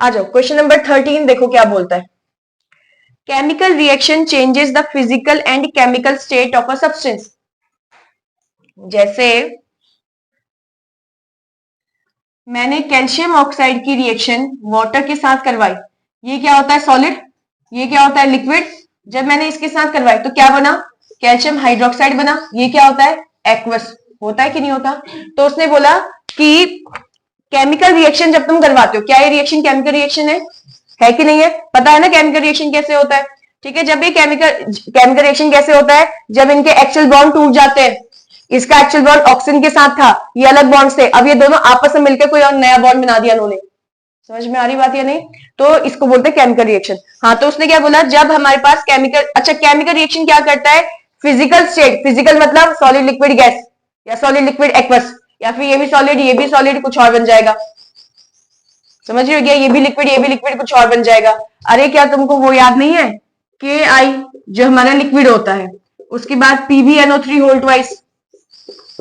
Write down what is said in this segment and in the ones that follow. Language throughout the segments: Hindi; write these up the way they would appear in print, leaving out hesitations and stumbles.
आ जाओ क्वेश्चन नंबर 13 देखो क्या बोलता है। Chemical reaction changes the physical and chemical state of a substance. जैसे मैंने कैल्शियम ऑक्साइड की रिएक्शन वाटर के साथ करवाई, ये क्या होता है सॉलिड, ये क्या होता है लिक्विड। जब मैंने इसके साथ करवाई तो क्या बना, कैल्शियम हाइड्रोक्साइड बना, ये क्या होता है एक्वस। होता है कि नहीं होता। तो उसने बोला कि केमिकल रिएक्शन जब तुम करवाते हो, क्या ये रिएक्शन केमिकल रिएक्शन है कि नहीं है। पता है ना केमिकल रिएक्शन कैसे होता है। ठीक है, जब ये केमिकल रिएक्शन कैसे होता है, जब इनके एक्सियल बॉन्ड टूट जाते हैं। इसका एक्सियल बॉन्ड ऑक्सीजन के साथ था, ये अलग बॉन्ड से, अब ये दोनों आपस में मिलकर कोई और नया बॉन्ड बना दिया उन्होंने। समझ में आ रही बात या नहीं। तो इसको बोलते हैं केमिकल रिएक्शन। हाँ, तो उसने क्या बोला, जब हमारे पास केमिकल, अच्छा केमिकल रिएक्शन क्या करता है, फिजिकल स्टेट, फिजिकल मतलब सॉलिड लिक्विड गैस या सॉलिड लिक्विड एक्वस, या फिर ये भी सॉलिड ये भी सॉलिड कुछ और बन जाएगा। समझ रहे हो क्या, ये भी लिक्विड कुछ और बन जाएगा। अरे क्या तुमको वो याद नहीं है, के आई जो हमारा लिक्विड होता है, उसके बाद PbNO3 होल ट्वाइस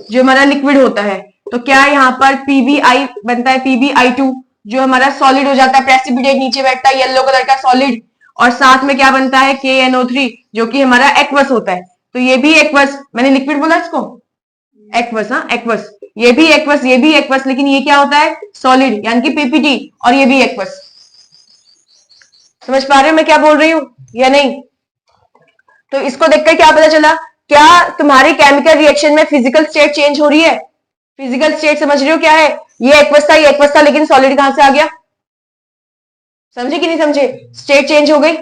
जो हमारा लिक्विड होता है। तो क्या यहाँ पर PbI बनता है, PbI2 जो हमारा सॉलिड हो जाता है, प्रेसिपिटेट नीचे बैठता है येलो कलर का सॉलिड, और साथ में क्या बनता है KNO3 जो कि हमारा एक्वस होता है। तो ये भी एक्वस, मैंने लिक्विड बोला इसको एक्वस, हाँ एक्वस, ये भी एक्वस, लेकिन ये क्या होता है सॉलिड यानी कि PPT, और ये भी एक्वस। समझ पा रहे हो मैं क्या बोल रही हूं या नहीं। तो इसको देखकर क्या पता चला, क्या तुम्हारी केमिकल रिएक्शन में फिजिकल स्टेट चेंज हो रही है। फिजिकल स्टेट समझ रहे हो क्या है, ये एक्वस था लेकिन सॉलिड कहां से आ गया। समझे कि नहीं समझे, स्टेट चेंज हो गई।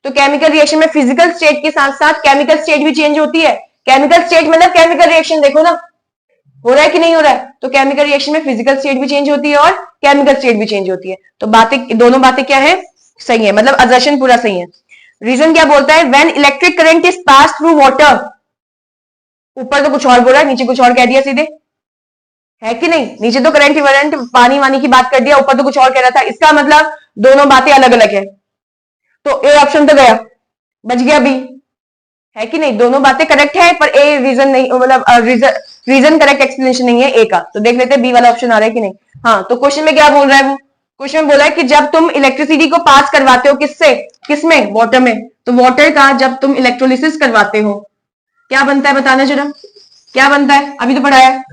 तो केमिकल रिएक्शन में फिजिकल स्टेट के साथ साथ केमिकल स्टेट भी चेंज होती है। केमिकल स्टेट मतलब केमिकल रिएक्शन, देखो ना हो रहा है कि नहीं हो रहा है। तो केमिकल रिएक्शन में फिजिकल स्टेट भी चेंज होती है और केमिकल स्टेट भी चेंज होती है। तो बातें, दोनों बातें क्या है, सही है, मतलब अजर्शन पूरा सही है। रीजन क्या बोलता है, when electric current is pass through water, ऊपर तो कुछ और बोला नीचे कुछ और कह दिया सीधे, है कि नहीं। नीचे तो करंट वरंट पानी वानी की बात कर दिया, ऊपर तो कुछ और कह रहा था। इसका मतलब दोनों बातें अलग अलग है। तो ए ऑप्शन तो गया, बच गया बी, है कि नहीं। दोनों बातें करेक्ट है पर ए रीजन नहीं, मतलब रीजन करेक्ट एक्सप्लेनेशन नहीं है ए का। तो देख लेते हैं बी वाला ऑप्शन आ रहा है कि नहीं। हाँ, तो क्वेश्चन में क्या बोल रहा है वो, क्वेश्चन में बोला है कि जब तुम इलेक्ट्रिसिटी को पास करवाते हो किससे, किसमें, वाटर में। तो वाटर का जब तुम इलेक्ट्रोलिसिस करवाते हो क्या बनता है, बताना जरा क्या बनता है, अभी तो पढ़ाया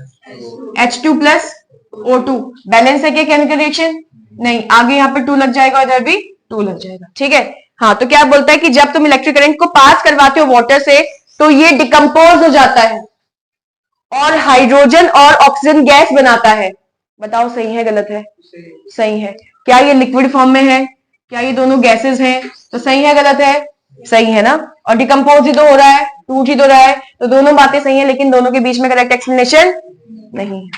H2 प्लस O2। बैलेंस है क्या केमिकल रिएक्शन, नहीं, आगे यहाँ पे 2 लग जाएगा, इधर भी 2 लग जाएगा, ठीक है। हाँ, तो क्या बोलता है कि जब तुम इलेक्ट्रिक करंट को पास करवाते हो वाटर से तो ये डिकम्पोज हो जाता है और हाइड्रोजन और ऑक्सीजन गैस बनाता है। बताओ सही है गलत है, सही है। क्या ये लिक्विड फॉर्म में है, क्या ये दोनों गैसेस हैं, तो सही है गलत है, सही है ना। और डिकम्पोज ही तो हो रहा है, टूट ही तो रहा है, तो दोनों बातें सही है, लेकिन दोनों के बीच में करेक्ट एक्सप्लेनेशन नहीं है।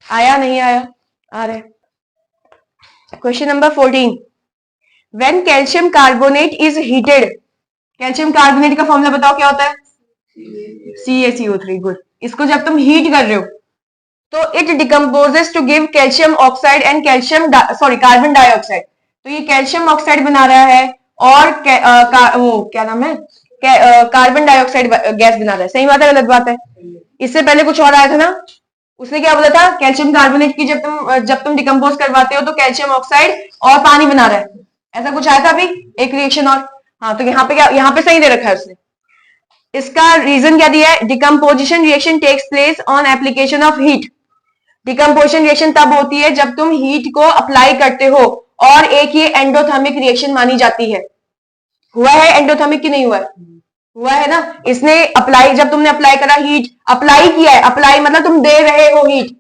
आया नहीं आया, आ रहा है। Question number 14, when calcium carbonate is heated, calcium carbonate का फॉर्मूला बताओ क्या होता है, CaCO3। गुड। इसको जब तुम हीट कर रहे हो तो it decomposes to give calcium oxide and calcium carbon dioxide. तो ये कैल्शियम ऑक्साइड बना रहा है और वो क्या नाम है, कार्बन डाइऑक्साइड गैस बना रहा है। सही बात है गलत बात है। इससे पहले कुछ और आया था ना, उसने क्या बोला था, कैल्शियम कार्बोनेट की जब तुम डिकम्पोज करवाते हो तो कैल्शियम ऑक्साइड और पानी बना रहा है, ऐसा कुछ आया था अभी एक रिएक्शन और। हाँ, तो यहाँ पे क्या, यहाँ पे सही दे रखा है उसने। इसका रीजन क्या दिया है, decomposition reaction takes place on application of heat. Decomposition reaction तब होती है जब तुम हीट को अप्लाई करते हो, और एक ये एंडोथर्मिक रिएक्शन मानी जाती है। हुआ है एंडोथर्मिक की नहीं हुआ है, हुआ है ना। इसने अप्लाई, जब तुमने अप्लाई करा, हीट अप्लाई किया है, अप्लाई मतलब तुम दे रहे हो हीट,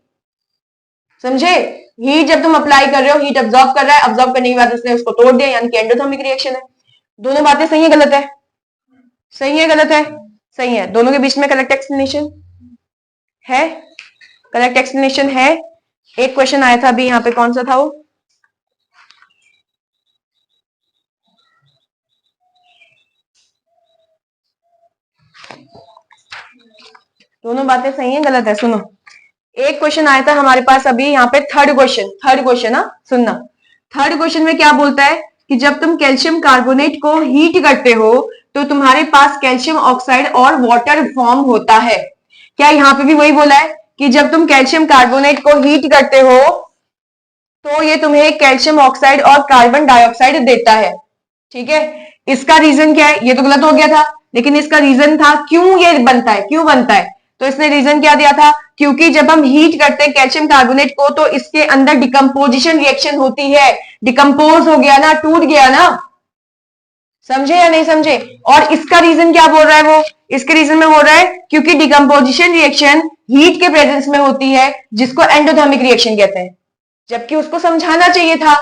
समझे। हीट जब तुम अप्लाई कर रहे हो, हीट अब्सॉर्ब कर रहा है, अब्सॉर्ब करने के बाद उसने उसको तोड़ दिया, यानी कि एंडोथर्मिक रिएक्शन है। दोनों बातें सही है गलत है, सही है गलत है, सही है। दोनों के बीच में करेक्ट एक्सप्लेनेशन है, करेक्ट एक्सप्लेनेशन है। एक क्वेश्चन आया था अभी यहाँ पे, कौन सा था वो, दोनों बातें सही है गलत है। सुनो, एक क्वेश्चन आया था हमारे पास अभी यहाँ पे, थर्ड क्वेश्चन, हाँ सुनना। थर्ड क्वेश्चन में क्या बोलता है कि जब तुम कैल्शियम कार्बोनेट को हीट करते हो तो तुम्हारे पास कैल्शियम ऑक्साइड और वाटर फॉर्म होता है। क्या यहाँ पे भी वही बोला है कि जब तुम कैल्शियम कार्बोनेट को हीट करते हो तो ये तुम्हें कैल्शियम ऑक्साइड और कार्बन डाइऑक्साइड देता है। ठीक है, इसका रीजन क्या है? ये तो गलत हो गया था, लेकिन इसका रीजन था क्यों ये बनता है, क्यों बनता है। तो इसने रीजन क्या दिया था? क्योंकि जब हम हीट करते हैं कैल्शियम कार्बोनेट को तो इसके अंदर डिकम्पोजिशन रिएक्शन होती है। डिकम्पोज हो गया ना, टूट गया ना, समझे या नहीं समझे। और इसका रीजन क्या बोल रहा है वो? इसके रीजन में बोल रहा है क्योंकि डिकम्पोजिशन रिएक्शन हीट के प्रेजेंस में होती है, जिसको एंडोथर्मिक रिएक्शन कहते हैं। जबकि उसको समझाना चाहिए था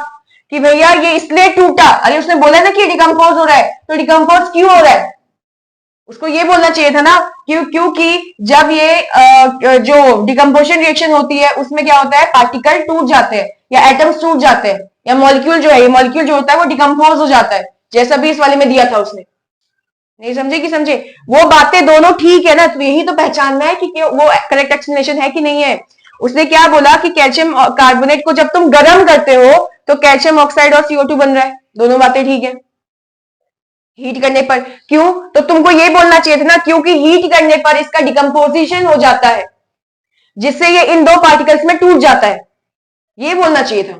कि भैया ये इसलिए टूटा। अरे उसने बोला ना कि डिकम्पोज हो रहा है, तो डिकम्पोज क्यों हो रहा है? उसको ये बोलना चाहिए था ना क्योंकि जब ये जो डिकम्पोजिशन रिएक्शन होती है उसमें क्या होता है, पार्टिकल टूट जाते हैं या एटम्स टूट जाते हैं या मॉलिक्यूल जो है, ये मॉलिक्यूल जो होता है वो डिकम्पोज हो जाता है, जैसा भी इस वाले में दिया था उसने। नहीं समझे कि समझे? वो बातें दोनों ठीक है ना, तो यही तो पहचानना है कि वो करेक्ट एक्सप्लेनेशन है कि नहीं है। उसने क्या बोला कि कैल्शियम कार्बोनेट को जब तुम गर्म करते हो तो कैल्शियम ऑक्साइड और CO2 बन रहा है, दोनों बातें ठीक है। हीट करने पर क्यों? तो तुमको ये बोलना चाहिए था ना, क्योंकि हीट करने पर इसका डिकम्पोजिशन हो जाता है, जिससे ये इन दो पार्टिकल्स में टूट जाता है, ये बोलना चाहिए था।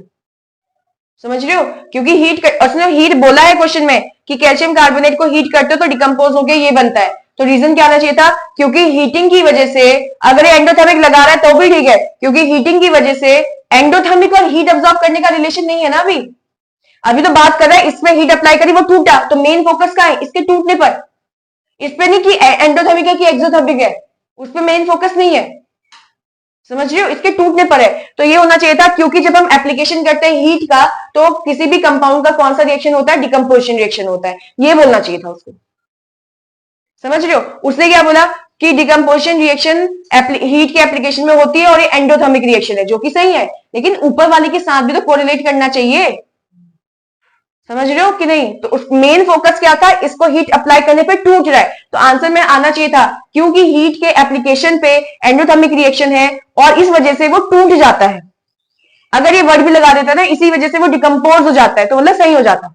समझ रहे हो? क्योंकि उसने हीट बोला है क्वेश्चन में कि कैल्शियम कार्बोनेट को हीट करते हो तो डिकम्पोज होकर ये बनता है, तो रीजन क्या आना चाहिए था? क्योंकि हीटिंग की वजह से, अगर ये एंडोथर्मिक लगा रहा है तो भी ठीक है, क्योंकि हीटिंग की वजह से एंडोथर्मिक और हीट अब्सॉर्ब करने का रिलेशन नहीं है ना। अभी तो बात कर रहे हैं इसमें हीट अप्लाई करी वो टूटा, तो मेन फोकस कहां है? इसके टूटने पर, इस पे नहीं कि एंडोथर्मिक है कि एक्सोथर्मिक है, उस पर मेन फोकस नहीं है। समझ रहे हो? इसके टूटने पर है। तो ये होना चाहिए था क्योंकि जब हम एप्लीकेशन करते हैं हीट का तो किसी भी कंपाउंड का कौन सा रिएक्शन होता है? डिकम्पोजिशन रिएक्शन होता है, ये बोलना चाहिए था उसको। समझ रहे हो? उसने क्या बोला कि डिकम्पोजिशन रिएक्शन हीट के एप्लीकेशन में होती है और ये एंडोथर्मिक रिएक्शन है, जो कि सही है, लेकिन ऊपर वाले के साथ भी तो कोरिलेट करना चाहिए। समझ रहे हो कि नहीं? तो उस मेन फोकस क्या था? इसको हीट अप्लाई करने पे टूट रहा है, तो आंसर में आना चाहिए था क्योंकि हीट के एप्लीकेशन पे एंडोथर्मिक रिएक्शन है और इस वजह से वो टूट जाता है। अगर ये वर्ड भी लगा देता ना इसी वजह से वो डिकम्पोज हो जाता है, तो मतलब सही हो जाता।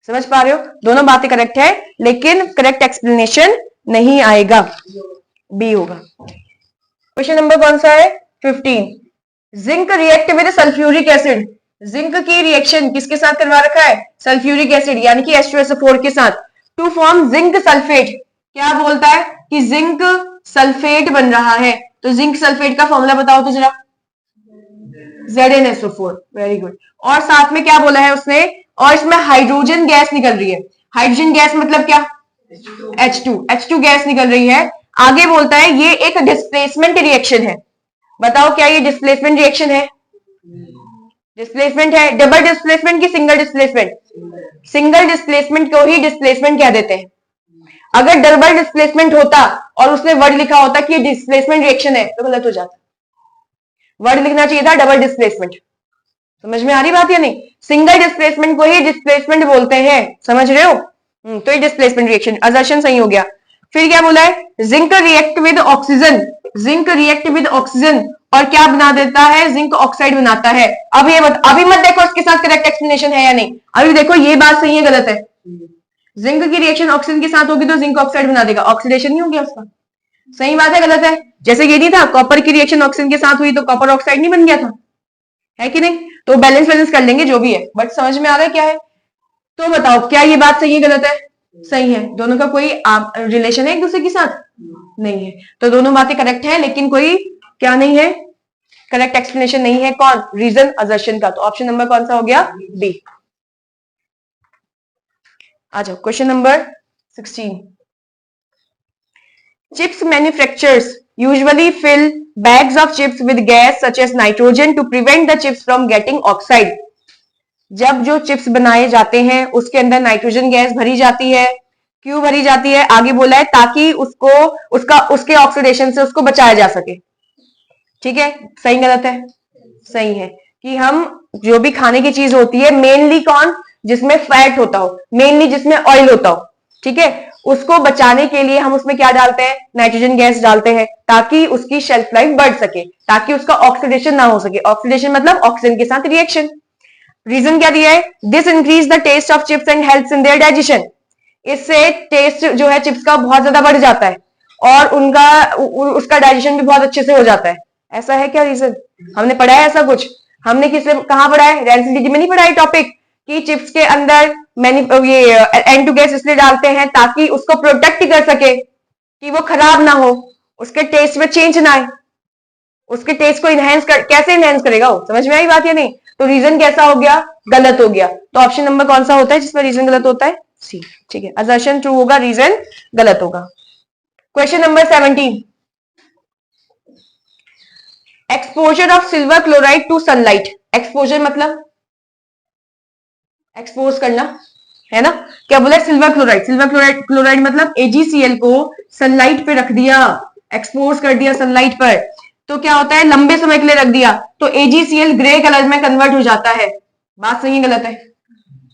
समझ पा रहे हो? दोनों बातें करेक्ट है, लेकिन करेक्ट एक्सप्लेनेशन नहीं आएगा, बी होगा। क्वेश्चन नंबर कौन सा है? 15। Zinc react with sulphuric acid. Zinc की रिएक्शन किसके साथ करवा रखा है? सल्फ्यूरिक एसिड यानी कि H2SO4 के साथ, टू फॉर्म जिंक सल्फेट। क्या बोलता है कि जिंक सल्फेट बन रहा है, तो जिंक सल्फेट का फॉर्मूला बताओ तो जरा। ZnSO4, very good. और साथ में क्या बोला है उसने? और इसमें हाइड्रोजन गैस निकल रही है। हाइड्रोजन गैस मतलब क्या? H2 गैस निकल रही है। आगे बोलता है ये एक डिस्प्लेसमेंट रिएक्शन है। बताओ क्या ये डिस्प्लेसमेंट रिएक्शन है? डिस्प्लेसमेंट है। डबल डिस्प्लेसमेंट की सिंगल डिस्प्लेसमेंट? सिंगल डिस्प्लेसमेंट को ही डिस्प्लेसमेंट कह देते हैं। अगर डबल डिस्प्लेसमेंट होता और उसने वर्ड लिखा होता कि ये डिस्प्लेसमेंट रिएक्शन है तो गलत हो जाता। वर्ड लिखना चाहिए था डबल डिस्प्लेसमेंट। समझ में आ रही बात या नहीं? सिंगल डिस्प्लेसमेंट को ही डिस्प्लेसमेंट बोलते हैं, समझ रहे हो? तो ये डिस्प्लेसमेंट रिएक्शन, असर्शन सही हो गया। फिर क्या बोला है? Zinc react with oxygen. Zinc react with oxygen और क्या बना देता है? जिंक ऑक्साइड बनाता है। अब ये अभी मत देखो इसके साथ करेक्ट एक्सप्लेनेशन है या नहीं, अभी देखो ये बात सही है गलत है। जिंक की रिएक्शन ऑक्सीजन के साथ होगी तो जिंक ऑक्साइड बना देगा, ऑक्सीडेशन नहीं हो गया उसका। सही बात है गलत है? जैसे ये नहीं था कॉपर की रिएक्शन ऑक्सीजन के साथ हुई तो कॉपर ऑक्साइड नहीं बन गया था, है कि नहीं? तो बैलेंस कर लेंगे जो भी है, बट समझ में आ रहा है क्या है? तो बताओ क्या ये बात सही है गलत है? सही है। दोनों का कोई रिलेशन है एक दूसरे के साथ? नहीं है। तो दोनों बातें करेक्ट है, लेकिन कोई क्या नहीं है? करेक्ट एक्सप्लेनेशन नहीं है। कौन? रीजन असर्शन का। तो ऑप्शन नंबर कौन सा हो गया? बी। आ जाओ question number 16। Chips manufacturers usually fill bags of chips with gas such as nitrogen to prevent the chips from getting oxide। जब जो चिप्स बनाए जाते हैं उसके अंदर नाइट्रोजन गैस भरी जाती है। क्यों भरी जाती है? आगे बोला है ताकि उसके ऑक्सीडेशन से उसको बचाया जा सके। ठीक है, सही गलत है? सही है कि हम जो भी खाने की चीज होती है, मेनली कौन? जिसमें फैट होता हो, मेनली जिसमें ऑयल होता हो, ठीक है, उसको बचाने के लिए हम उसमें क्या डालते हैं? नाइट्रोजन गैस डालते हैं, ताकि उसकी शेल्फ लाइफ बढ़ सके, ताकि उसका ऑक्सीडेशन ना हो सके। ऑक्सीडेशन मतलब ऑक्सीजन के साथ रिएक्शन। रीजन क्या दिया है? This increase the taste of chips and helps in their digestion. इससे टेस्ट जो है चिप्स का बहुत ज्यादा बढ़ जाता है और उसका डाइजेशन भी बहुत अच्छे से हो जाता है। ऐसा है क्या रीजन? हमने पढ़ा है ऐसा कुछ? हमने किससे कहां पढ़ा है, रेंसिडिटी में नहीं पढ़ा है टॉपिक कि चिप्स के अंदर ये N2 गैस इसलिए डालते हैं ताकि उसको प्रोटेक्ट कर सके कि वो खराब ना हो, उसके टेस्ट में चेंज ना आए, उसके टेस्ट को कैसे इनहेंस करेगा वो, समझ में आई बात या नहीं। तो रीजन कैसा हो गया, गलत हो गया। तो ऑप्शन नंबर कौन सा होता है जिसमें रीजन गलत होता है, सी। ठीक है, असर्शन ट्रू होगा, रीजन गलत होगा। Question number 17, exposure of silver chloride to sunlight. Exposure मतलब एक्सपोज करना, है ना। क्या बोला, सिल्वर क्लोराइड, क्लोराइड मतलब AgCl को सनलाइट पे रख दिया, एक्सपोज कर दिया सनलाइट पर, तो क्या होता है, लंबे समय के लिए रख दिया तो AgCl ग्रे कलर में कन्वर्ट हो जाता है। बात सही है गलत है?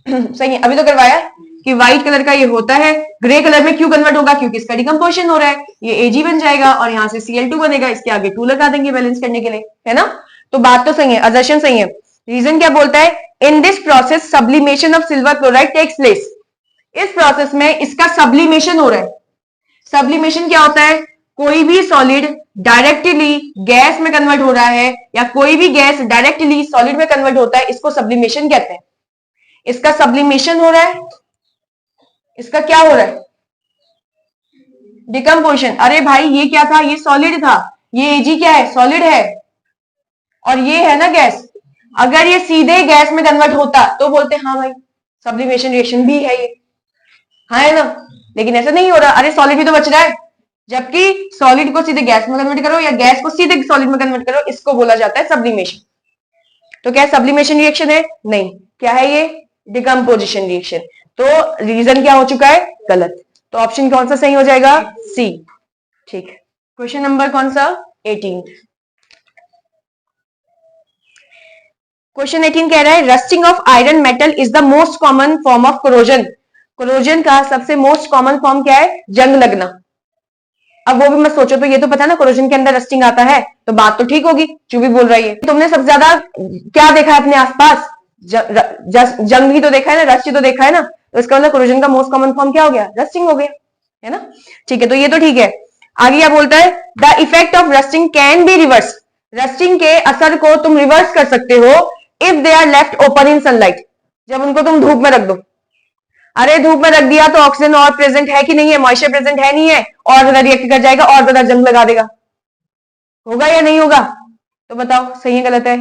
सही है, अभी तो करवाया कि व्हाइट कलर का ये होता है, ग्रे कलर में क्यों कन्वर्ट होगा, क्योंकि इसका डिकम्पोजिशन हो रहा है, ये Ag बन जाएगा और यहां से Cl2 बनेगा, इसके आगे 2 लगा देंगे बैलेंस करने के लिए, है ना। तो बात तो सही है, असर्शन सही है। रीजन क्या बोलता है, in this process sublimation of silver chloride takes place. इस प्रोसेस में इसका सब्लिमेशन हो रहा है। सब्लिमेशन क्या होता है, कोई भी सॉलिड डायरेक्टली गैस में कन्वर्ट हो रहा है या कोई भी गैस डायरेक्टली सॉलिड में कन्वर्ट होता है, इसको सब्लिमेशन कहते हैं। इसका सब्लिमेशन हो रहा है, इसका क्या हो रहा है, डिकम्पोजिशन। अरे भाई ये क्या था, ये सॉलिड था, ये Ag क्या है, सॉलिड है, और ये है ना गैस। अगर ये सीधे गैस में कन्वर्ट होता तो बोलते हाँ भाई सब्लिमेशन रिएक्शन भी है ये, हाँ है ना। लेकिन ऐसा नहीं हो रहा, अरे सॉलिड भी तो बच रहा है, जबकि सॉलिड को सीधे गैस में कन्वर्ट करो या गैस को सीधे सॉलिड में कन्वर्ट करो, इसको बोला जाता है सब्लिमेशन। तो क्या सब्लिमेशन रिएक्शन है, नहीं। क्या है ये, डिकम्पोजिशन रिएक्शन। तो रीजन क्या हो चुका है, गलत। तो ऑप्शन कौन सा सही हो जाएगा, सी। ठीक है, क्वेश्चन नंबर कौन सा, 18। क्वेश्चन 18 कह रहा है rusting of iron metal is the most common form of corrosion. Corrosion का सबसे मोस्ट कॉमन फॉर्म क्या है, जंग लगना। अब वो भी मत सोचो, तो ये तो पता है ना कोरोजन के अंदर रस्टिंग आता है, तो बात तो ठीक होगी, जो भी बोल रही है। तुमने सबसे ज्यादा क्या देखा है अपने आसपास, जंग ही तो देखा है ना, रस्ट ही तो देखा है ना। तो इसका मतलब कोरोजन का मोस्ट कॉमन फॉर्म क्या हो गया, रस्टिंग हो गया, है ना। ठीक है, तो ये तो ठीक है। आगे क्या बोलता है, the effect of rusting can be reverse. Rusting के असर को तुम रिवर्स कर सकते हो if they are left open in sunlight, जब उनको तुम धूप में रख दो। अरे धूप में रख दिया तो ऑक्सीजन और प्रेजेंट है कि नहीं है, मॉइस्चर प्रेजेंट है नहीं है, और ज्यादा रिएक्ट कर जाएगा और ज्यादा जंग लगा देगा, होगा या नहीं होगा। तो बताओ सही है गलत है,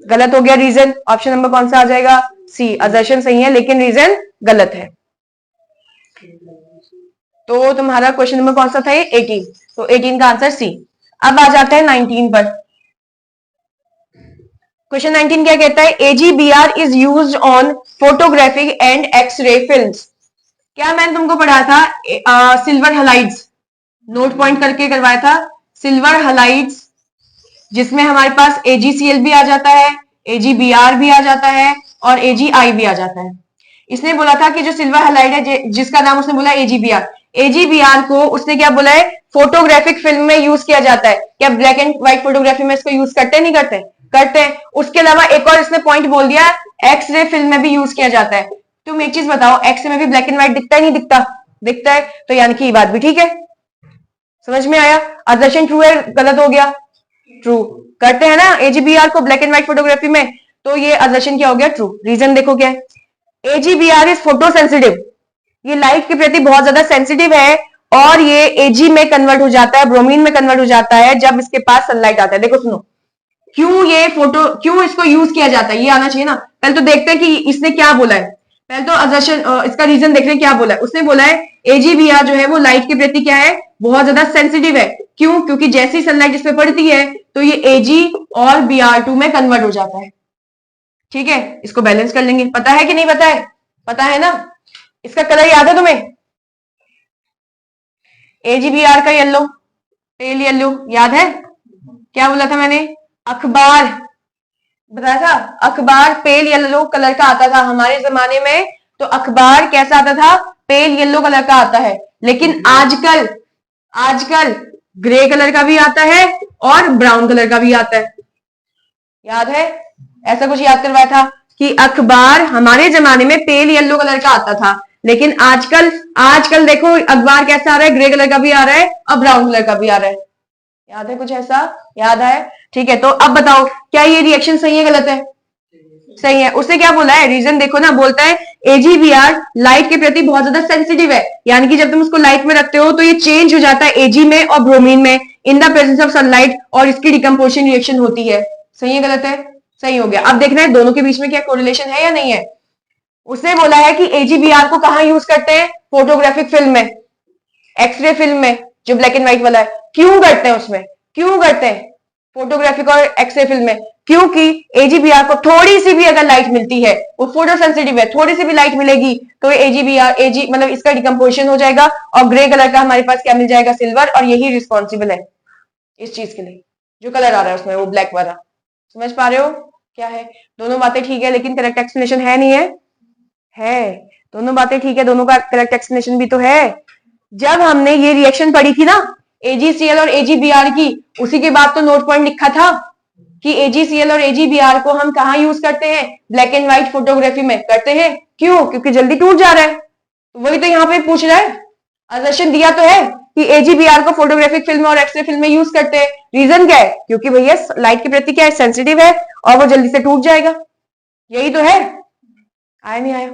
गलत हो गया। रीजन ऑप्शन नंबर कौन सा आ जाएगा, सी। असर्शन सही है लेकिन रीजन गलत है। तो तुम्हारा क्वेश्चन नंबर कौन सा था, 18। तो 18 का आंसर सी। अब आ जाता है 19 पर। क्वेश्चन 19 क्या कहता है, AgBr is used on photographic and X-ray films. क्या मैंने तुमको पढ़ा था, सिल्वर हलाइड्स, नोट पॉइंट करके करवाया था, सिल्वर हलाइड्स, जिसमें हमारे पास AgCl भी आ जाता है, AgBr भी आ जाता है और Agi भी आ जाता है। इसने बोला था कि जो सिल्वर हलाइड है, जिसका नाम उसने बोला AgBr, AgBr को उसने क्या बोला है, फोटोग्राफिक फिल्म में यूज किया जाता है। क्या ब्लैक एंड व्हाइट फोटोग्राफी में इसको यूज करते नहीं करते, करते हैं। उसके अलावा एक और इसने पॉइंट बोल दिया, एक्सरे फिल्म में भी यूज किया जाता है। तुम एक चीज बताओ, एक्सरे में भी ब्लैक एंड व्हाइट दिखता है नहीं दिखता, दिखता है। तो यानी कि ये बात भी ठीक है, समझ में आया। असर्शन ट्रू है गलत हो गया, ट्रू। करते हैं ना AgBr को ब्लैक एंड व्हाइट फोटोग्राफी में, तो ये असर्शन क्या हो गया, ट्रू। रीजन देखो क्या है, AgBr इज फोटो सेंसिटिव, ये लाइट के प्रति बहुत ज्यादा सेंसिटिव है और ये Ag में कन्वर्ट हो जाता है, ब्रोमीन में कन्वर्ट हो जाता है जब इसके पास सनलाइट आता है। देखो सुनो, क्यों इसको यूज किया जाता है, ये आना चाहिए ना। पहले तो देखते हैं कि इसने क्या बोला है, पहले तो असर्शन, इसका रीजन देख रहे हैं क्या बोला है। उसने बोला है AgBr जो है वो लाइट के प्रति क्या है, बहुत ज्यादा सेंसिटिव है। क्यों, क्योंकि जैसी सनलाइट इस पे पड़ती है तो ये Ag और Br2 में कन्वर्ट हो जाता है। ठीक है, इसको बैलेंस कर लेंगे। पता है कि नहीं पता है, पता है ना। इसका कलर याद है तुम्हें, AgBr का येलो, पेल येलो, याद है। क्या बोला था मैंने, अखबार बताया था, अखबार पेल येलो कलर का आता था हमारे जमाने में। तो अखबार कैसा आता था, पेल येलो कलर का आता है। लेकिन आजकल ग्रे कलर का भी आता है और ब्राउन कलर का भी आता है, याद है। ऐसा कुछ याद करवाया था कि अखबार हमारे जमाने में पेल येलो कलर का आता था, लेकिन आजकल देखो अखबार कैसा आ रहा है, ग्रे कलर का भी आ रहा है और ब्राउन कलर का भी आ रहा है, याद है कुछ ऐसा? याद है? ठीक है, तो अब बताओ क्या ये रिएक्शन सही है गलत है? सही है। उसने क्या बोला है, रीजन देखो ना, बोलता है AgBr लाइट के प्रति बहुत ज्यादा सेंसिटिव है, यानी कि जब तुम उसको लाइट में रखते हो तो ये चेंज हो जाता है Ag में और ब्रोमीन में in the presence of sunlight, और इसकी डिकम्पोजिशन रिएक्शन होती है। सही है गलत है? सही हो गया। अब देखना है दोनों के बीच में क्या कोरिलेशन है या नहीं है। उसने बोला है कि AgBr को कहां यूज करते हैं? फोटोग्राफिक फिल्म में, एक्सरे फिल्म में, जो ब्लैक एंड व्हाइट वाला है। क्यों करते हैं उसमें? क्यों करते हैं फोटोग्राफिक और एक्सरे फिल्म में? क्योंकि AgBr को थोड़ी सी भी अगर लाइट मिलती है, वो फोटो सेंसिटिव है, थोड़ी सी भी लाइट मिलेगी तो AgBr मतलब इसका डिकम्पोजिशन हो जाएगा और ग्रे कलर का हमारे पास क्या मिल जाएगा? सिल्वर। और यही रिस्पॉन्सिबल है इस चीज के लिए, जो कलर आ रहा है उसमें वो ब्लैक वाला। समझ पा रहे हो क्या है? दोनों बातें ठीक है, लेकिन करेक्ट एक्सप्लेनेशन है नहीं है? है। दोनों बातें ठीक है, दोनों का करेक्ट एक्सप्लेनेशन भी तो है। जब हमने ये रिएक्शन पढ़ी थी ना AgCl और AgBr की, उसी के बाद तो नोट पॉइंट लिखा था कि AgCl और AgBr को हम कहां यूज करते हैं? ब्लैक एंड व्हाइट फोटोग्राफी में करते हैं। क्यों? क्योंकि जल्दी टूट जा रहा है। तो वही तो यहाँ पे पूछ रहा है, असर्शन दिया तो है कि AgBr को फोटोग्राफिक फिल्म और एक्सरे फिल्म में यूज करते हैं। रीजन क्या है? क्योंकि भैया लाइट के प्रति क्या है? सेंसिटिव है और वो जल्दी से टूट जाएगा। यही तो है। आया नहीं आया?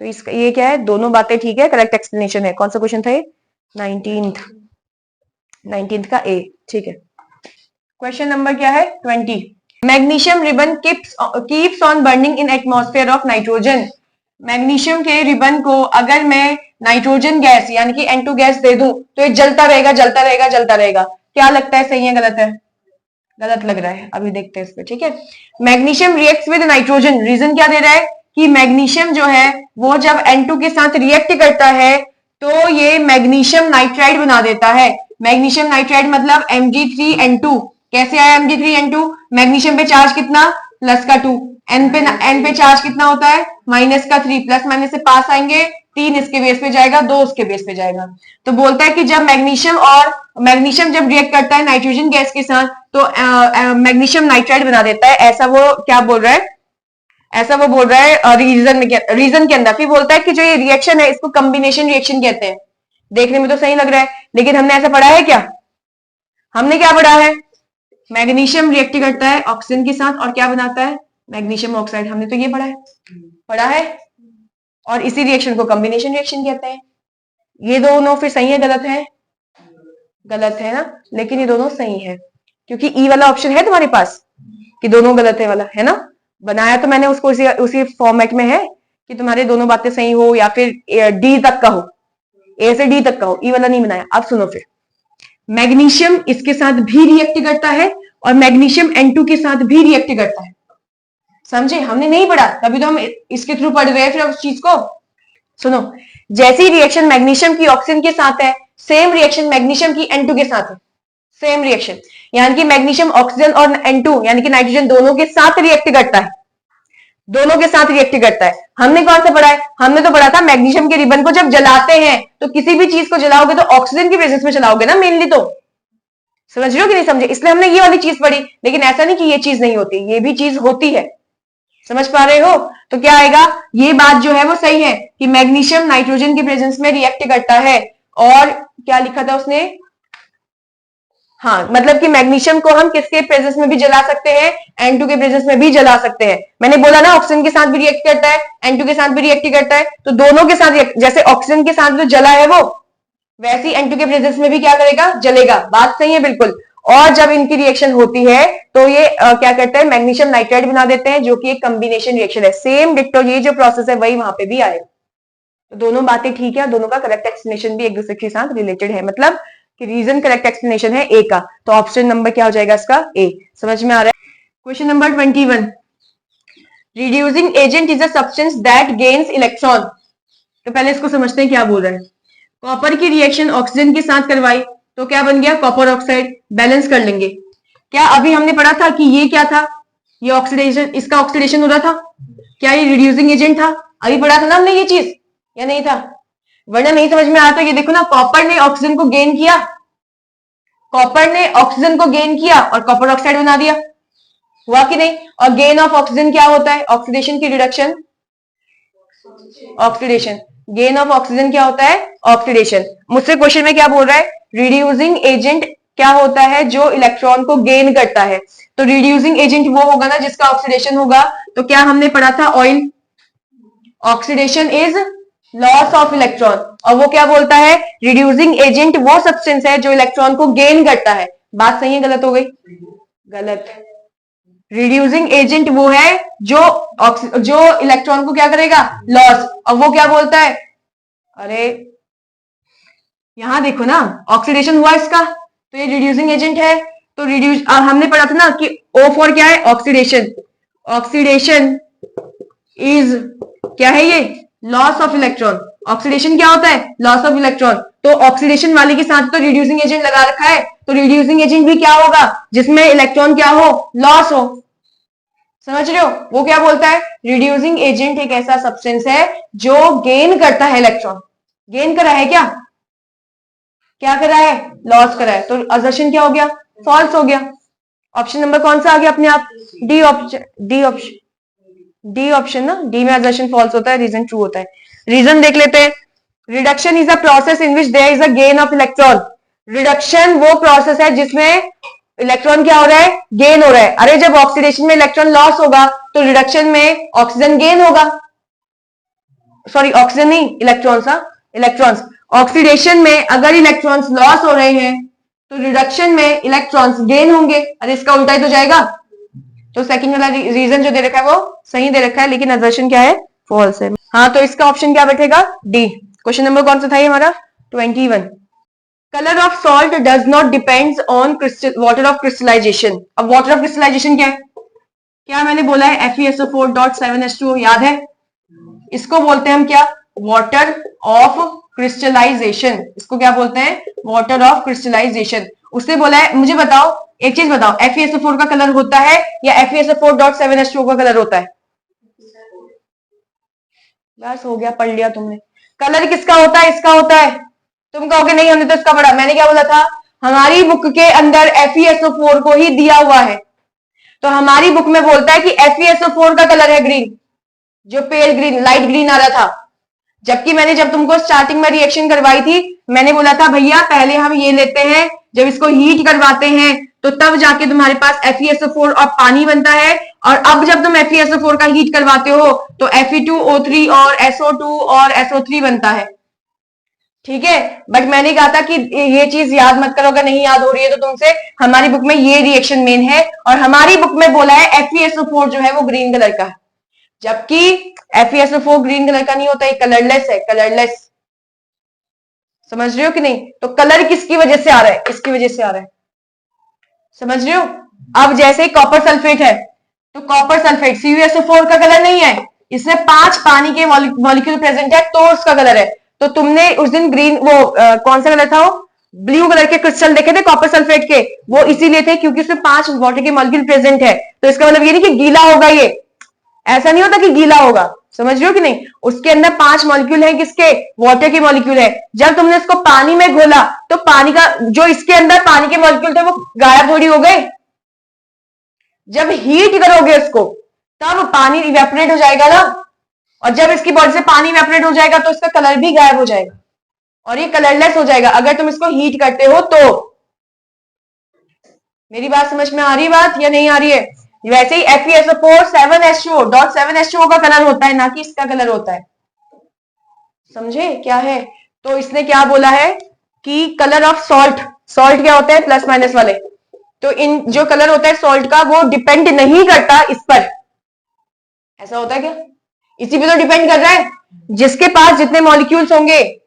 तो इसका ये क्या है? दोनों बातें ठीक है, करेक्ट एक्सप्लेनेशन है। कौन सा क्वेश्चन था ये? 19th का ए। ठीक है। क्वेश्चन नंबर क्या है? 20। Magnesium ribbon keeps on burning in atmosphere of nitrogen. Magnesium के रिबन को अगर मैं नाइट्रोजन गैस यानी कि N2 गैस दे दूं तो ये जलता रहेगा, जलता रहेगा, जलता रहेगा। क्या लगता है, सही है गलत है? गलत लग रहा है। अभी देखते हैं इस पे। ठीक है, magnesium reacts with nitrogen. Reason क्या दे रहा है कि मैग्नीशियम जो है वो जब N2 के साथ रिएक्ट करता है तो ये मैग्नीशियम नाइट्राइड बना देता है। मैग्नीशियम नाइट्राइड मतलब Mg3N2। कैसे आया Mg3N2? मैग्नीशियम पे चार्ज कितना? प्लस का 2। N पे चार्ज कितना होता है? माइनस का 3। प्लस माइनस से पास आएंगे, 3 इसके बेस पे जाएगा, 2 उसके बेस पे जाएगा। तो बोलता है कि जब मैग्नीशियम जब रिएक्ट करता है नाइट्रोजन गैस के साथ तो मैग्नीशियम नाइट्राइड बना देता है। ऐसा वो क्या बोल रहा है? ऐसा वो बोल रहा है रीजन के अंदर। फिर बोलता है कि जो ये रिएक्शन है इसको कॉम्बिनेशन रिएक्शन कहते हैं। देखने में तो सही लग रहा है, लेकिन हमने ऐसा पढ़ा है क्या? हमने क्या पढ़ा है? मैग्नीशियम रिएक्ट करता है ऑक्सीजन के साथ और क्या बनाता है? Magnesium oxide. हमने तो ये पढ़ा है। और इसी रिएक्शन को कॉम्बिनेशन रिएक्शन कहते हैं। ये दोनों फिर सही है गलत है? गलत है ना, लेकिन ये दोनों सही है क्योंकि ई वाला ऑप्शन है तुम्हारे पास कि दोनों गलत है वाला, है ना। बनाया तो मैंने उसको उसी फॉर्मेट में है कि तुम्हारे दोनों बातें सही हो या फिर डी तक का हो, ए से डी तक का हो। ई वाला नहीं बनाया। अब सुनो फिर, मैग्नीशियम इसके साथ भी रिएक्ट करता है और मैग्नीशियम N2 के साथ भी रिएक्ट करता है। समझे? हमने नहीं पढ़ा, तभी तो हम इसके थ्रू पढ़ रहे हैं फिर उस चीज को। सुनो, जैसी रिएक्शन मैग्नीशियम की ऑक्सीजन के साथ है, सेम रिएक्शन मैग्नीशियम की N2 के साथ है। सेम रिएक्शन यानी कि मैग्नीशियम ऑक्सीजन और N2 यानी कि नाइट्रोजन दोनों के साथ रिएक्ट करता है। दोनों के साथ रिएक्ट करता है। हमने कौन सा पढ़ा है? हमने तो पढ़ा था मैग्नीशियम के रिबन को जब जलाते हैं तो किसी भी चीज को जलाओगे तो ऑक्सीजन की प्रेजेंस में जलाओगे ना मेनली। तो समझ रहे हो कि नहीं समझे? इसलिए हमने ये वाली चीज पढ़ी। लेकिन ऐसा नहीं कि ये चीज नहीं होती, ये भी चीज होती है। समझ पा रहे हो? तो क्या आएगा? ये बात जो है वो सही है कि मैग्नीशियम नाइट्रोजन की प्रेजेंस में रिएक्ट करता है। और क्या लिखा था उसने? हाँ, मतलब कि मैग्नीशियम को हम किसके प्रेजेंस में भी जला सकते हैं? N2 के प्रेजेंस में भी जला सकते हैं। मैंने बोला ना ऑक्सीजन के साथ भी रिएक्ट करता है, N2 के साथ भी रिएक्ट करता है। तो दोनों के साथ, जैसे ऑक्सीजन के साथ जो जला है वो वैसे ही N2 के प्रेजेंस में भी क्या करेगा? जलेगा। बात सही है बिल्कुल। और जब इनकी रिएक्शन होती है तो ये क्या करता है? मैग्नीशियम नाइट्राइड बना देते हैं, जो कि एक कॉम्बिनेशन रिएक्शन है। सेम डिट्टो ये जो प्रोसेस है वही वहां पे भी आएगा। तो दोनों बातें ठीक है, दोनों का करेक्ट एक्सप्लेनेशन भी एक दूसरे के साथ रिलेटेड है। मतलब कि रीजन करेक्ट एक्सप्लेनेशन है ए का। तो ऑप्शन नंबर क्या हो जाएगा इसका? ए। समझ में आ रहा है? Question number 21। Reducing agent is a substance that gains electron. तो पहले इसको समझते हैं क्या बोल रहा है। कॉपर की रिएक्शन ऑक्सीजन के साथ करवाई तो क्या बन गया? Copper oxide. बैलेंस कर लेंगे। क्या अभी हमने पढ़ा था कि ये क्या था? ये ऑक्सीडेशन, इसका ऑक्सीडेशन हो रहा था। क्या ये रिड्यूसिंग एजेंट था? अभी पढ़ा था ना हमने ये चीज, या नहीं था? वरना नहीं समझ में आता। ये देखो ना, कॉपर ने ऑक्सीजन को गेन किया, कॉपर ने ऑक्सीजन को गेन किया और कॉपर ऑक्साइड बना दिया। हुआ कि नहीं? और गेन ऑफ ऑक्सीजन क्या होता है? ऑक्सीडेशन की reduction, oxidation. Gain of oxygen क्या होता है? ऑक्सीडेशन। मुझसे क्वेश्चन में क्या बोल रहा है? रिड्यूसिंग एजेंट क्या होता है जो इलेक्ट्रॉन को गेन करता है। तो रिड्यूसिंग एजेंट वो होगा ना जिसका ऑक्सीडेशन होगा। तो क्या हमने पढ़ा था oil, oxidation is loss of electron, और वो क्या बोलता है, रिड्यूसिंग एजेंट वो सब्सटेंस है जो इलेक्ट्रॉन को गेन करता है। बात सही है गलत हो गई? गलत। रिड्यूसिंग एजेंट वो है जो इलेक्ट्रॉन को क्या करेगा, लॉस, और वो क्या बोलता है, अरे यहां देखो ना, ऑक्सीडेशन हुआ इसका, तो ये रिड्यूसिंग एजेंट है। तो हमने पढ़ा था ना कि O फॉर क्या है, ऑक्सीडेशन, ऑक्सीडेशन इज क्या है ये, लॉस ऑफ इलेक्ट्रॉन। ऑक्सीडेशन क्या होता है, लॉस ऑफ इलेक्ट्रॉन। तो ऑक्सीडेशन वाले के साथ तो रिड्यूसिंग एजेंट लगा रखा है, तो रिड्यूसिंग एजेंट भी क्या होगा, जिसमें इलेक्ट्रॉन क्या हो, लॉस हो। समझ रहे हो? वो क्या बोलता है, रिड्यूसिंग एजेंट एक ऐसा सब्सटेंस है जो गेन करता है इलेक्ट्रॉन। गेन करा है क्या करा है, लॉस करा है। तो असर्शन क्या हो गया, फॉल्स हो गया। ऑप्शन नंबर कौन सा आ गया अपने आप, डी ऑप्शन, डी ऑप्शन ना, डी में असर्शन फॉल्स होता है, रीजन ट्रू होता है। रीजन देख लेते हैं। Reduction is a process in which there is a gain of electron. Reduction वो प्रोसेस है जिसमें इलेक्ट्रॉन क्या हो रहा है, गेन हो रहा है। अरे जब ऑक्सीडेशन में इलेक्ट्रॉन लॉस होगा तो रिडक्शन में ऑक्सीजन गेन होगा, सॉरी ऑक्सीजन नहीं, इलेक्ट्रॉन्स, इलेक्ट्रॉन्स। ऑक्सीडेशन में अगर इलेक्ट्रॉन्स लॉस हो रहे हैं तो रिडक्शन में इलेक्ट्रॉन्स गेन होंगे। अरे इसका उल्टा ही तो जाएगा। तो सेकंड वाला रीजन जो दे रखा है वो सही दे रखा है, लेकिन असर्शन क्या है, फॉल्स है। हाँ, तो इसका ऑप्शन क्या बैठेगा, डी। क्वेश्चन नंबर कौन सा था ये हमारा, 21। Colour of salt does not depends on water of crystallization. अब वाटर ऑफ क्रिस्टलाइजेशन क्या है, क्या मैंने बोला है, FeSO4.7H2O, याद है? इसको बोलते हैं हम क्या, वाटर ऑफ क्रिस्टलाइजेशन। इसको क्या बोलते हैं, वाटर ऑफ क्रिस्टलाइजेशन। उसने बोला है, मुझे बताओ एक चीज बताओ, FeSO4 का कलर होता है या FeSO4.7H2O का कलर होता है? बस हो गया, पढ़ लिया तुमने। कलर किसका होता है, इसका होता है। तुम कहोगे नहीं हमने तो इसका पढ़ा। मैंने क्या बोला था, हमारी बुक के अंदर FeSO4 को ही दिया हुआ है। तो हमारी बुक में बोलता है कि FeSO4 का कलर है ग्रीन, जो पेल ग्रीन, लाइट ग्रीन आ रहा था। जबकि मैंने जब तुमको स्टार्टिंग में रिएक्शन करवाई थी, मैंने बोला था भैया पहले हम ये लेते हैं, जब इसको हीट करवाते हैं तो तब जाके तुम्हारे पास FeSO4 और पानी बनता है। और अब जब तुम FeSO4 का हीट करवाते हो तो Fe2O3 और SO2 और SO3 बनता है। ठीक है, बट मैंने कहा था कि ये चीज याद मत करो, अगर नहीं याद हो रही है तो तुमसे। हमारी बुक में ये रिएक्शन मेन है, और हमारी बुक में बोला है FeSO4 जो है वो ग्रीन कलर का है, जबकि FeSO4 ग्रीन कलर का नहीं होता, ये कलरलेस है, कलरलेस। समझ रहे हो कि नहीं? तो कलर किसकी वजह से आ रहा है, इसकी वजह से आ रहा है। समझ रहे हो? अब जैसे ही कॉपर सल्फेट है, तो कॉपर सल्फेट CuSO4 का कलर नहीं है, इसमें 5 पानी के मॉलिक्यूल प्रेजेंट है, तो उसका कलर है। तो तुमने उस दिन ग्रीन कौन सा कलर था, वो ब्लू कलर के क्रिस्टल देखे थे कॉपर सल्फेट के, वो इसीलिए थे क्योंकि उसमें 5 वाटर के मॉलिक्यूल प्रेजेंट है। तो इसका मतलब ये नहीं कि गीला होगा, ये ऐसा नहीं होता कि गीला होगा। समझ रहे हो कि नहीं? उसके अंदर 5 मॉलिक्यूल है, किसके, वाटर के मॉलिक्यूल है। जब तुमने इसको पानी में घोला तो पानी का जो इसके अंदर पानी के मॉलिक्यूल थे वो गायब थोड़ी हो गए। जब हीट करोगे उसको तब पानी इवेपोरेट हो जाएगा ना, और जब इसकी बॉडी से पानी इवेपोरेट हो जाएगा तो इसका कलर भी गायब हो जाएगा और ये कलरलेस हो जाएगा अगर तुम इसको हीट करते हो तो। मेरी बात समझ में आ रही है, बात या नहीं आ रही है? वैसे ही FeSO4 7H2O का कलर होता है, ना कि इसका कलर होता है। समझे क्या है? तो इसने क्या बोला है कि कलर ऑफ सॉल्ट, सॉल्ट क्या होता है, प्लस माइनस वाले। तो इन जो कलर होता है सॉल्ट का वो डिपेंड नहीं करता इस पर। ऐसा होता है क्या? इसी पे तो डिपेंड कर रहा है, जिसके पास जितने मॉलिक्यूल्स होंगे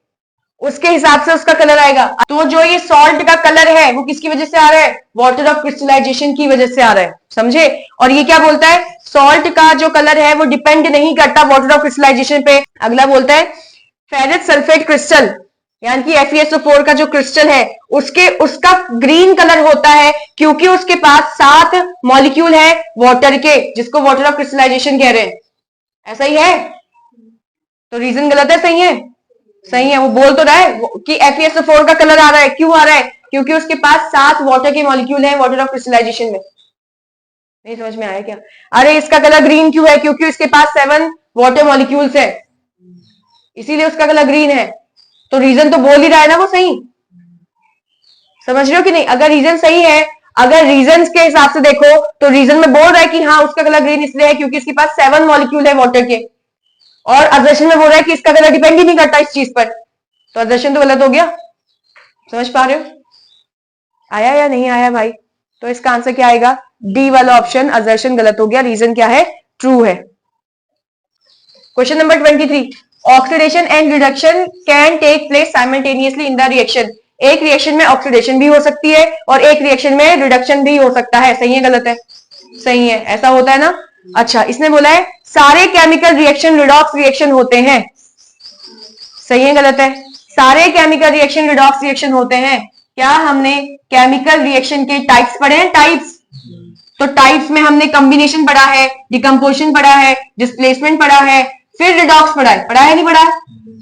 उसके हिसाब से उसका कलर आएगा। तो जो ये सॉल्ट का कलर है वो किसकी वजह से आ रहा है, वाटर ऑफ क्रिस्टलाइजेशन की वजह से आ रहा है। समझे? और ये क्या बोलता है, सॉल्ट का जो कलर है वो डिपेंड नहीं करता वाटर ऑफ क्रिस्टलाइजेशन पे। अगला बोलता है फेरस सल्फेट क्रिस्टल, यानी कि FeSO4 का जो क्रिस्टल है उसका ग्रीन कलर होता है क्योंकि उसके पास 7 मॉलिक्यूल है वाटर के, जिसको वाटर ऑफ क्रिस्टलाइजेशन कह रहे हैं। ऐसा ही है? तो रीजन गलत है, सही है? सही है। वो बोल तो रहा है कि FeSO4 का कलर आ रहा है, क्यों आ रहा है, क्योंकि उसके पास 7 वाटर के मॉलिक्यूल है वाटर ऑफ क्रिस्टलाइजेशन में। नहीं समझ में आया क्या? अरे इसका कलर ग्रीन क्यों है, क्योंकि उसके पास 7 वाटर मॉलिक्यूल्स है, इसीलिए उसका कलर ग्रीन है। तो रीजन तो बोल ही रहा है ना वो सही। समझ रहे हो कि नहीं? अगर रीजन सही है, अगर रीजन के हिसाब से देखो तो रीजन में बोल रहा है कि हाँ उसका कलर ग्रीन इसलिए है क्योंकि इसके पास 7 मॉलिक्यूल है वाटर के, और असर्शन में बोल रहा है कि इसका कलर डिपेंड ही नहीं करता इस चीज पर, तो असर्शन तो गलत हो गया। समझ पा रहे हो? आया या नहीं आया भाई? तो इसका आंसर क्या आएगा? डी वाला ऑप्शन, असर्शन गलत हो गया, रीजन क्या है? ट्रू है। Question number 23, oxidation and reduction can take place simultaneously in the reaction. एक रिएक्शन में ऑक्सीडेशन भी हो सकती है और एक रिएक्शन में रिडक्शन भी हो सकता है। सही है गलत है? सही है, ऐसा होता है ना। अच्छा, इसने बोला है सारे केमिकल रिएक्शन रिडॉक्स रिएक्शन होते हैं। सही है गलत है? सारे केमिकल रिएक्शन रिडॉक्स रिएक्शन होते हैं। क्या हमने केमिकल रिएक्शन के टाइप्स पढ़े हैं? टाइप्स, तो टाइप्स में हमने कॉम्बिनेशन पढ़ा है, डिकम्पोजिशन पढ़ा है, डिस्प्लेसमेंट पढ़ा है, फिर रिडॉक्स पढ़ा है नहीं पढ़ा है?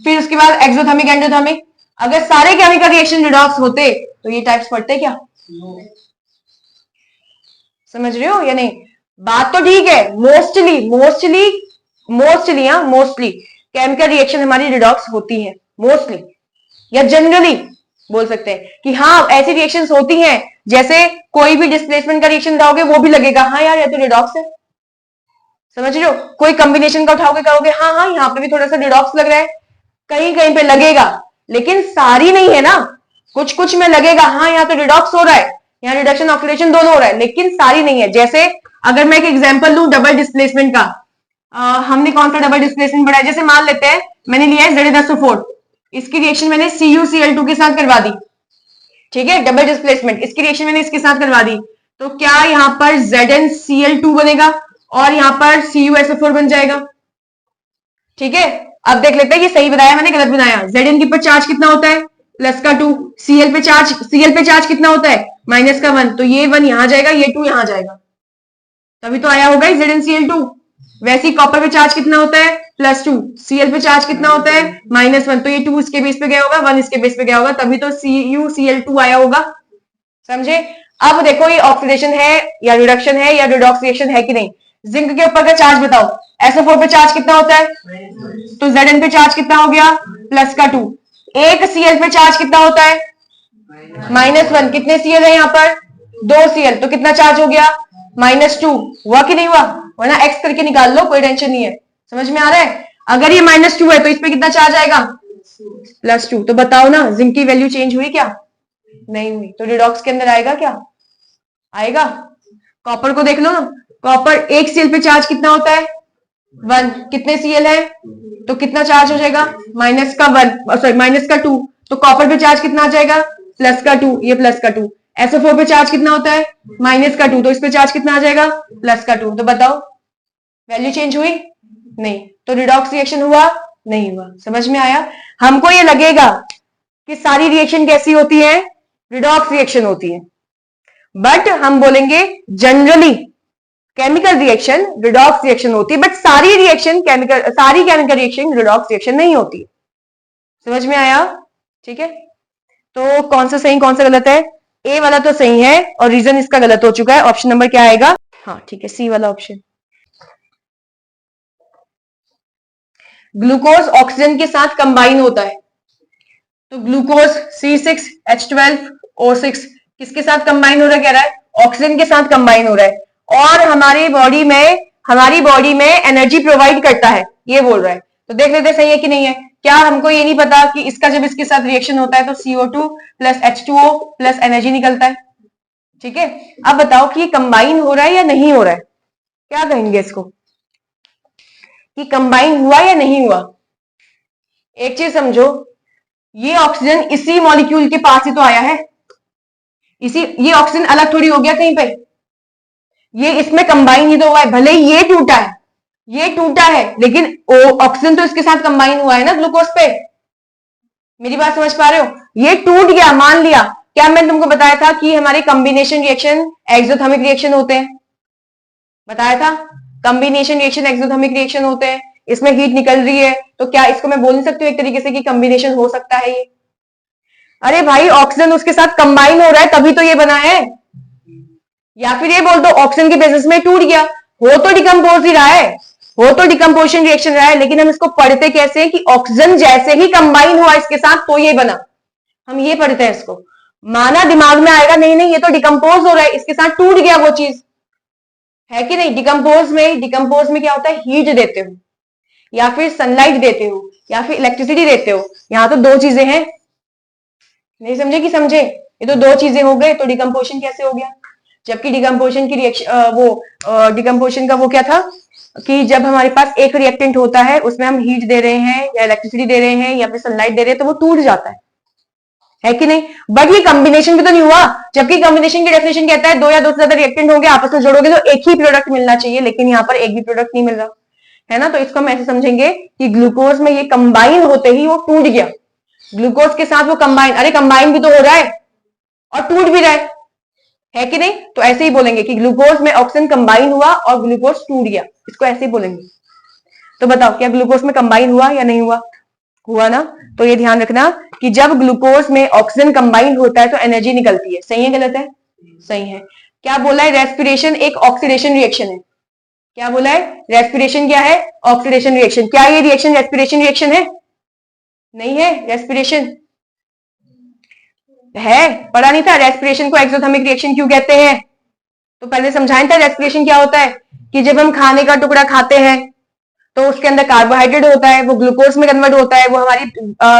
फिर उसके बाद एक्सोथर्मिक एंडोथर्मिक। अगर सारे केमिकल रिएक्शन रिडॉक्स होते तो ये टाइप्स पढ़ते क्या? समझ रहे हो या नहीं? बात तो ठीक है, मोस्टली केमिकल रिएक्शन हमारी रिडॉक्स होती है, मोस्टली या जनरली बोल सकते हैं कि हाँ ऐसी रिएक्शंस होती हैं, जैसे कोई भी डिस्प्लेसमेंट का रिएक्शन उठाओगे वो भी लगेगा हाँ यार ये तो रिडॉक्स है। समझ रहे हो? कोई कॉम्बिनेशन का उठाओगे कहोगे हाँ हाँ यहाँ पे भी थोड़ा सा रिडॉक्स लग रहा है, कहीं कहीं पे लगेगा, लेकिन सारी नहीं है ना। कुछ कुछ में लगेगा हाँ यहाँ तो रिडॉक्स हो रहा है, यहाँ रिडक्शन ऑक्सीडेशन दोनों हो रहा है, लेकिन सारी नहीं है। जैसे अगर मैं एक एग्जांपल लूं डबल डिस्प्लेसमेंट का, हमने कौन सा डबल डिस्प्लेसमेंट पढ़ा है? जैसे मान लेते हैं मैंने लिया है ZnSO4, इसकी रिएक्शन मैंने CuCl2 के साथ करवा दी, ठीक है, डबल डिस्प्लेसमेंट, इसकी रिएक्शन मैंने इसके साथ करवा दी, तो क्या यहाँ पर ZnCl2 बनेगा और यहाँ पर CuSO4 बन जाएगा? ठीक है, अब देख लेते हैं ये सही बताया मैंने गलत बनाया। Zn के ऊपर चार्ज कितना होता है? +2। Cl पे चार्ज कितना होता है? -1, तो ये 1 यहां जाएगा, ये 2 यहां जाएगा, तभी तो आया होगा ZnCl2। वैसे ही कॉपर पे चार्ज कितना होता है? +2। Cl पे चार्ज कितना होता है? -1, तो ये 2 इसके बेस पे गया होगा, 1 इसके बेस पे गया होगा, तभी तो CuCl2 आया होगा। समझे? अब देखो ये ऑक्सीडेशन है या रिडक्शन है या रिडॉक्स रिएक्शन है कि नहीं। जिंक के ऊपर का चार्ज बताओ, SO4 पे चार्ज कितना होता है? तो Zn पे चार्ज कितना हो गया? +2। एक Cl पे चार्ज कितना होता है? -1। कितने Cl है यहाँ पर? 2 Cl, तो कितना चार्ज हो गया? -2। हुआ कि नहीं हुआ? वरना x करके निकाल लो, कोई टेंशन नहीं है। समझ में आ रहा है? अगर ये -2 है तो इस पे कितना चार्ज आएगा? +2। तो बताओ ना जिंक की वैल्यू चेंज हुई क्या? नहीं हुई, तो रिडॉक्स के अंदर आएगा क्या? आएगा। कॉपर को देख लो ना, कॉपर एक Cl पे चार्ज कितना होता है? 1। कितने Cl है? तो कितना चार्ज हो जाएगा? -2, तो कॉपर पे चार्ज कितना आ जाएगा? +2, ये +2। SO4 पे चार्ज कितना होता है? -2, तो इस पे चार्ज कितना आ जाएगा? +2। तो बताओ वैल्यू चेंज हुई? नहीं, तो रिडॉक्स रिएक्शन हुआ? नहीं हुआ। समझ में आया? हमको ये लगेगा कि सारी रिएक्शन कैसी होती है? रिडॉक्स रिएक्शन होती है, बट हम बोलेंगे generally chemical reaction redox reaction होती है, बट सारी केमिकल रिएक्शन रिडॉक्स रिएक्शन नहीं होती है। समझ में आया? ठीक है, तो कौन सा सही कौन सा गलत है? ए वाला तो सही है और रीजन इसका गलत हो चुका है। ऑप्शन नंबर क्या आएगा? हाँ ठीक है, सी वाला ऑप्शन। ग्लूकोज ऑक्सीजन के साथ कंबाइन होता है, तो ग्लूकोज C6H12O6 किसके साथ कंबाइन हो रहा है? कह रहा है ऑक्सीजन के साथ कंबाइन हो रहा है, और हमारी बॉडी में एनर्जी प्रोवाइड करता है, ये बोल रहा है। तो देख लेते सही है कि नहीं है। क्या हमको ये नहीं पता कि इसका जब इसके साथ रिएक्शन होता है तो CO2 + H2O + एनर्जी निकलता है। ठीक है, अब बताओ कि ये कंबाइन हो रहा है या नहीं हो रहा है? क्या कहेंगे इसको कि कंबाइन हुआ या नहीं हुआ? एक चीज समझो, ये ऑक्सीजन इसी मॉलिक्यूल के पास ही तो आया है, ये ऑक्सीजन अलग थोड़ी हो गया कहीं पे, ये इसमें कंबाइन ही तो हुआ है। भले ही ये टूटा है, लेकिन ऑक्सीजन तो इसके साथ कंबाइन हुआ है ना ग्लूकोज पे। मेरी बात समझ पा रहे हो? ये टूट गया, मान लिया। क्या मैंने तुमको बताया था कि हमारे कॉम्बिनेशन रिएक्शन एक्सोथर्मिक रिएक्शन होते हैं? बताया था, कॉम्बिनेशन रिएक्शन एक्सोथर्मिक रिएक्शन होते हैं। इसमें हीट निकल रही है, तो क्या इसको मैं बोल नहीं सकती हूँ एक तरीके से कि कॉम्बिनेशन हो सकता है ये? अरे भाई ऑक्सीजन उसके साथ कंबाइन हो रहा है तभी तो ये बना है। या फिर ये बोल दो ऑक्सीजन के बेसिस में टूट गया, हो तो डिकम्पोज ही रहा है, हो तो डिकम्पोजिशन रिएक्शन रहा है, लेकिन हम इसको पढ़ते कैसे हैं कि ऑक्सीजन जैसे ही कंबाइन हुआ इसके साथ तो ये बना, हम ये पढ़ते हैं इसको। माना दिमाग में आएगा नहीं नहीं ये तो डिकम्पोज हो रहा है, इसके साथ टूट गया वो चीज, है कि नहीं। डिकम्पोज में क्या होता है, हीट देते हो या फिर सनलाइट देते हो या फिर इलेक्ट्रिसिटी देते हो, यहां तो दो चीजें हैं, नहीं समझे कि समझे, ये तो दो चीजें हो गए, तो डिकम्पोजिशन कैसे हो गया। जबकि डिकम्पोजिशन की रिएक्शन डिकम्पोजिशन का वो क्या था कि जब हमारे पास एक रिएक्टेंट होता है उसमें हम हीट दे रहे हैं या इलेक्ट्रिसिटी दे रहे हैं या फिर सनलाइट दे रहे हैं तो वो टूट जाता है कि नहीं। बट ये कॉम्बिनेशन भी तो नहीं हुआ, जबकि कॉम्बिनेशन की डेफिनेशन कहता है दो या दो से ज्यादा रिएक्टेंट होंगे आपस में जोड़ोगे तो एक ही प्रोडक्ट मिलना चाहिए, लेकिन यहाँ पर एक भी प्रोडक्ट नहीं मिल रहा है ना। तो इसको हम ऐसे समझेंगे कि ग्लूकोज में ये कंबाइन होते ही वो टूट गया, ग्लूकोज के साथ वो कंबाइन, अरे कंबाइन भी तो हो रहा है और टूट भी रहा है कि नहीं। तो ऐसे ही बोलेंगे कि ग्लूकोज में ऑक्सीजन कंबाइन हुआ और ग्लूकोज टूट गया, इसको ऐसे ही बोलेंगे। तो बताओ क्या ग्लूकोज में कंबाइन हुआ या नहीं हुआ, हुआ ना। तो ये ध्यान रखना कि जब ग्लूकोज में ऑक्सीजन कंबाइन होता है तो एनर्जी निकलती है, सही है गलत है, सही है। क्या बोला है, रेस्पिरेशन एक ऑक्सीडेशन रिएक्शन है, क्या बोला है, रेस्पिरेशन क्या है, ऑक्सीडेशन रिएक्शन। क्या ये रिएक्शन रेस्पिरेशन रिएक्शन है, नहीं है, रेस्पिरेशन है, पढ़ा नहीं था। रेस्पिरेशन को एक्सोथर्मिक रिएक्शन क्यों कहते हैं, तो पहले समझाया था रेस्पिरेशन क्या होता है कि जब हम खाने का टुकड़ा खाते हैं तो उसके अंदर कार्बोहाइड्रेट होता है, वो ग्लूकोज में कन्वर्ट होता है, वो हमारी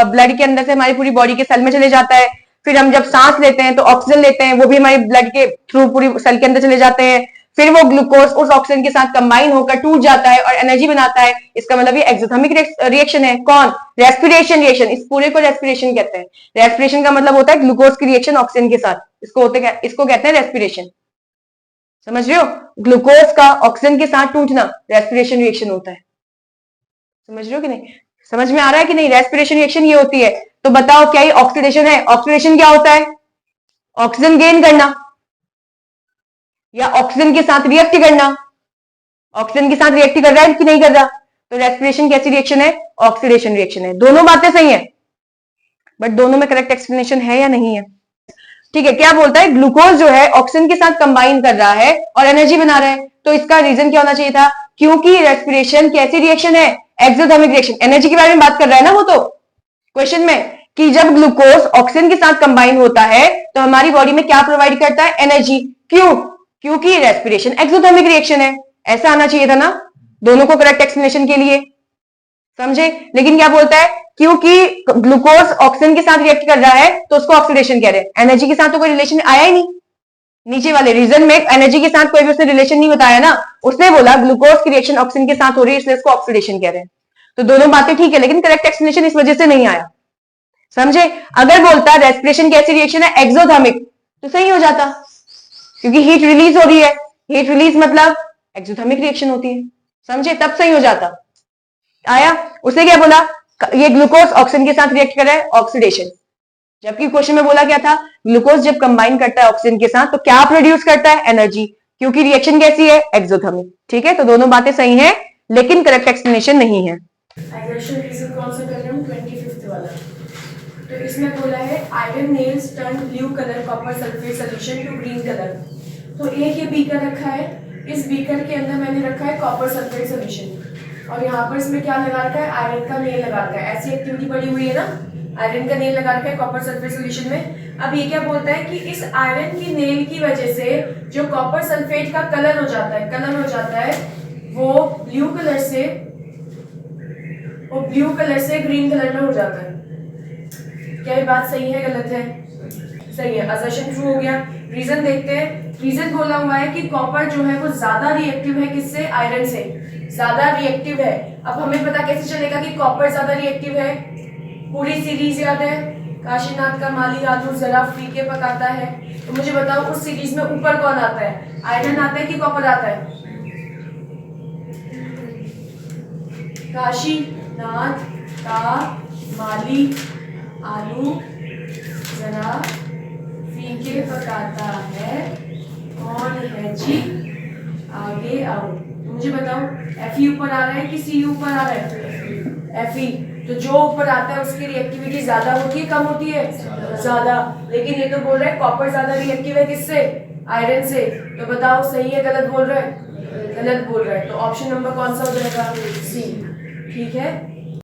ब्लड के अंदर से हमारी पूरी बॉडी के सेल में चले जाता है। फिर हम जब सांस लेते हैं तो ऑक्सीजन लेते हैं, वो भी हमारी ब्लड के थ्रू पूरी सेल के अंदर चले जाते हैं। फिर वो ग्लूकोज उस ऑक्सीजन के साथ कंबाइन होकर टूट जाता है और एनर्जी बनाता है, इसका मतलब ये एक्सोथर्मिक रिएक्शन है। कौन, रेस्पिरेशन रिएक्शन, इस पूरे को रेस्पिरेशन कहते हैं। रेस्पिरेशन का मतलब होता है ग्लूकोज की रिएक्शन ऑक्सीजन के साथ, इसको कहते हैं रेस्पिरेशन, समझ रहे हो। ग्लूकोज का ऑक्सीजन के साथ टूटना रेस्पिरेशन रिएक्शन होता है, समझ रहे हो कि नहीं, समझ में आ रहा है कि नहीं। रेस्पिरेशन रिएक्शन ये होती है। तो बताओ क्या ये ऑक्सीडेशन है, ऑक्सीडेशन क्या होता है, ऑक्सीजन गेन करना या ऑक्सीजन के साथ रिएक्ट करना, ऑक्सीजन के साथ रिएक्ट कर रहा है कि नहीं कर रहा। तो रेस्पिरेशन कैसी रिएक्शन है, ऑक्सीडेशन रिएक्शन है। दोनों बातें सही है, बट दोनों में करेक्ट एक्सप्लेनेशन है या नहीं है। ठीक है, क्या बोलता है, ग्लूकोज जो है ऑक्सीजन के साथ कंबाइन कर रहा है और एनर्जी बना रहा है, तो इसका रीजन क्या होना चाहिए था, क्योंकि रेस्पिरेशन कैसी रिएक्शन है, एक्सोथर्मिक रिएक्शन। एनर्जी के बारे में बात कर रहा है ना वो तो क्वेश्चन में, कि जब ग्लूकोज ऑक्सीजन के साथ कंबाइन होता है तो हमारी बॉडी में क्या प्रोवाइड करता है, एनर्जी। क्यों, क्योंकि रेस्पिरेशन एक्सोथर्मिक रिएक्शन है, ऐसा आना चाहिए था ना दोनों को करेक्ट एक्सप्लेनेशन के लिए, समझे। लेकिन क्या बोलता है, क्योंकि ग्लूकोज ऑक्सीजन के साथ रिएक्ट कर रहा है तो उसको ऑक्सीडेशन कह रहे हैं, एनर्जी के साथ तो कोई रिलेशन आया ही नहीं। नीचे वाले रीजन में एनर्जी के साथ कोई भी उसने रिलेशन नहीं बताया ना, उसने बोला ग्लूकोज की रिएक्शन ऑक्सीजन के साथ हो रही है इसलिए इसको ऑक्सीडेशन कह रहे हैं। तो दोनों बातें ठीक है, लेकिन करेक्ट एक्सप्लेनेशन इस वजह से नहीं आया, समझे। अगर बोलता रेस्पिरेशन कैसी रिएक्शन है, एक्सोथर्मिक, तो सही हो जाता, क्योंकि हीट रिलीज हो रही है, हीट रिलीज मतलब एक्सोथर्मिक रिएक्शन होती है, समझे, तब सही हो जाता। आया, उसने क्या बोला, ये ग्लूकोज ऑक्सीजन के साथ रिएक्ट कर रहा है, ऑक्सीडेशन। जबकि क्वेश्चन में बोला क्या था, ग्लूकोज जब कंबाइन करता है ऑक्सीजन के साथ तो क्या प्रोड्यूस करता है, एनर्जी, क्योंकि रिएक्शन कैसी है, एक्सोथर्मिक। ठीक है, तो दोनों बातें सही हैं लेकिन करेक्ट एक्सप्लेनेशन नहीं है। एग्रेशन रीजन कौन सा कर रहे हैं, 25th वाला। तो इसमें बोला है iron nails turn blue colour copper sulphate solution to green colour. तो एक ये बीकर रखा है, इस बीकर के अंदर मैंने रखा है कॉपर सल्फेट सोल्यूशन और यहाँ पर इसमें क्या लगा रखा है, आयरन का नेल लगा रखा है। ऐसी एक्टिविटी पड़ी हुई है ना, आयरन का नेल लगा रखा है कॉपर सल्फेट सोल्यूशन में। अब ये क्या बोलता है कि इस आयरन की नेल की वजह से जो कॉपर सल्फेट का कलर हो जाता है वो ब्लू कलर से ग्रीन कलर में हो जाता है। क्या ये बात सही है, गलत है, सही है, असर्शन ट्रू हो गया। रीजन देखते हैं, रीजन बोला हुआ है कि कॉपर जो है वो ज्यादा रिएक्टिव है, किससे, आयरन से ज्यादा रिएक्टिव है। अब हमें पता कैसे चलेगा कि कॉपर ज्यादा रिएक्टिव है, पूरी सीरीज याद है, काशीनाथ का माली आलू जरा फीके पकाता है। तो मुझे बताओ उस सीरीज में ऊपर कौन आता है, आयरन आता है कि कॉपर आता है, काशीनाथ का माली आलू जरा फीके पकाता है, कौन है जी, आगे आओ। तो मुझे बताओ Fe ऊपर आ रहा है कि Cu ऊपर आ रहा है, Fe। तो जो ऊपर आता है उसकी रिएक्टिविटी ज्यादा होती है, कम होती है, ज्यादा। लेकिन ये तो बोल रहा है कॉपर ज्यादा रिएक्टिव है, किससे, आयरन से। तो बताओ सही है, गलत बोल रहा है, गलत बोल रहा है। तो ऑप्शन नंबर कौन सा हो जाएगा, सी। ठीक है।